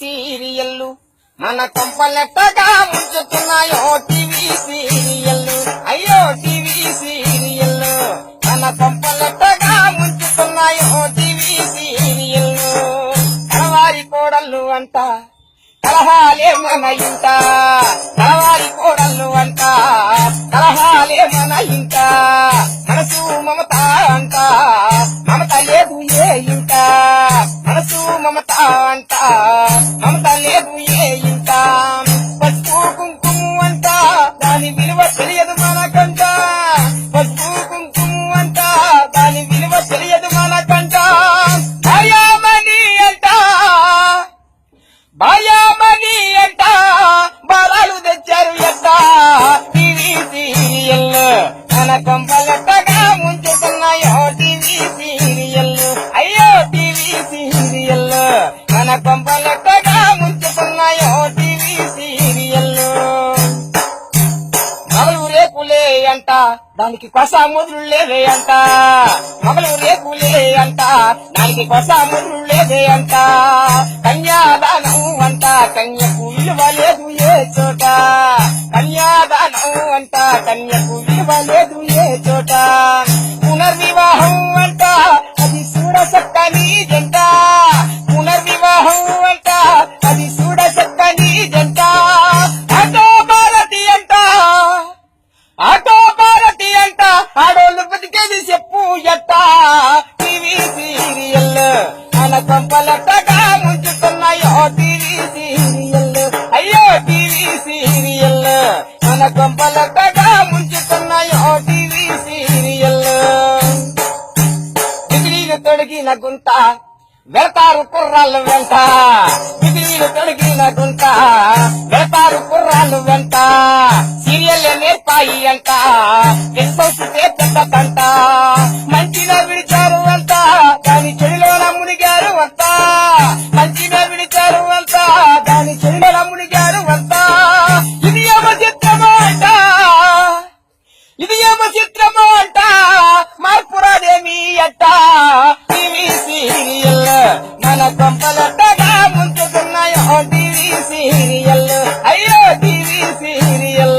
సీరియల్లు మన కొంపలెట్టగా ముంచుతున్నాయో టీవీ సీరియల్లు అయ్యో టీవీ సీరియల్లు మన కొంపలెట్టగా ముంచుతున్నాయో టీవీ సీరియల్లు కలవారి కోడళ్ళు అంట కలహాలే మన ఇంట కలవారి కోడళ్ళు అంట కలహాలే మన ఇంట మనసు మమత అంట మమత లేదు ఏ ఇంట మనసు మమత అంట మమత లేదు ఏ ఇంట పసుపు కుంకుమ అంట దాని విలువ తెలియదు మనకంట పసుపు కుంకుమ అంట దాని విలువ తెలియదు మనకంట భయమని అంట భయమని అంట బాలాలు తెచ్చారు ఎట్ట టీవీ సీరియల్ మన కొంపలెట్టగా ముంచుతున్నాయో టీవీ సీరియల్ అయ్యో టీవీ సీరియల్ మన కొంపలెట్టగా ముంచుతున్నాయో టీవీ సీరియల్ మొగలు రేకులే అంట దానికి కొస ముదురులేదే అంట మొగలు రేకులే అంట దానికి కొస ముదురులేదే అంట కన్యాదానం అంట కన్యకు విలువ లేదు ఏ చోట కన్యాదానం అంట కన్యకు విలువ లేదు ఏ చోట పునర్వివాహం అంట అది చూడచక్కని జంట పునర్వివాహం అంట అది చూడచక్కని జంట ఆటో భారతి అంట ఆటో భారతి అంట ఆడోళ్ళు బతికేది చెప్పు ఎట్ట టీవీ సీరియల్ మన కొంపలెట్టగా ముంచుతున్నాయో టీవీ సీరియల్ అయ్యో టీవీ సీరియల్ మన కొంపలెట్టగా ముంచుతున్నాయో టీవీ సీరియల్ డిగ్రీలు తొడిగిన గుంట వెళతారు కుర్రాళ్ళు వెంట డిగ్రీలు తొడిగిన గుంట వెళతారు కుర్రాళ్ళు వెంట సీరియల్ నేర్పాయి అంట ఎస్సొస్తే పెద్దదంట మంచిగా విడిచారు అంట దాని చెడులోన మునిగారు అంట మంచిగా విడిచారు అంట దాని చెడులోన మునిగారు అంట ఇది ఏమో చిత్రమో అంట ఇది ఏమో చిత్రమో అంట మార్పురాదేమి అట్ట టీవీ సీరియల్ మన కొంపలెట్టగా ముంచుతున్నాయో టీవీ సీరియల్ అయ్యో టీవీ సీరియల్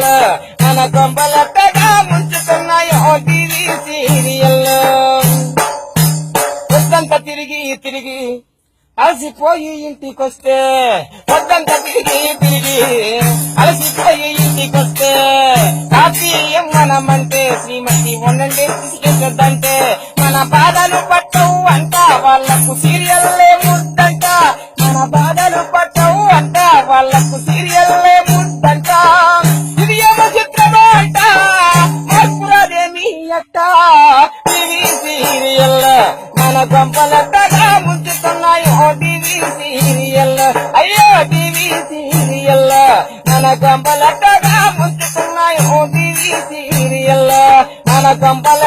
మన కొంపలెట్టగా ముంచుతున్నాయో టీవీ సీరియల్ పొద్దంతా తిరిగి తిరిగి అలసిపోయి ఇంటికొస్తే పొద్దంతా తిరిగి తిరిగి అలసిపోయి ఇంటికొస్తే కాఫీ ఇవ్వనమంటే శ్రీమతి ఉండండి తీసుకెళ్ళొద్దంటే మన బాధలు పట్టవు అంట వాళ్లకు సీరియల్లే ముద్దంట మన బాధలు పట్టవు అంట వాళ్లకు సీరియల్లే ముద్దంట ఇది ఏమో చిత్రమో అంట మార్పురాదేమి అట్ట టీవీ సీరియల్ మన కొంపలెట్టగా ముంచుతున్నాయో టీవీ సీరియల్ అయ్యో టీవీ సీరియల్ మన కొంపలెట్టగా ముంచుతున్నాయో టీవీ సీరియల్ మన కొంపల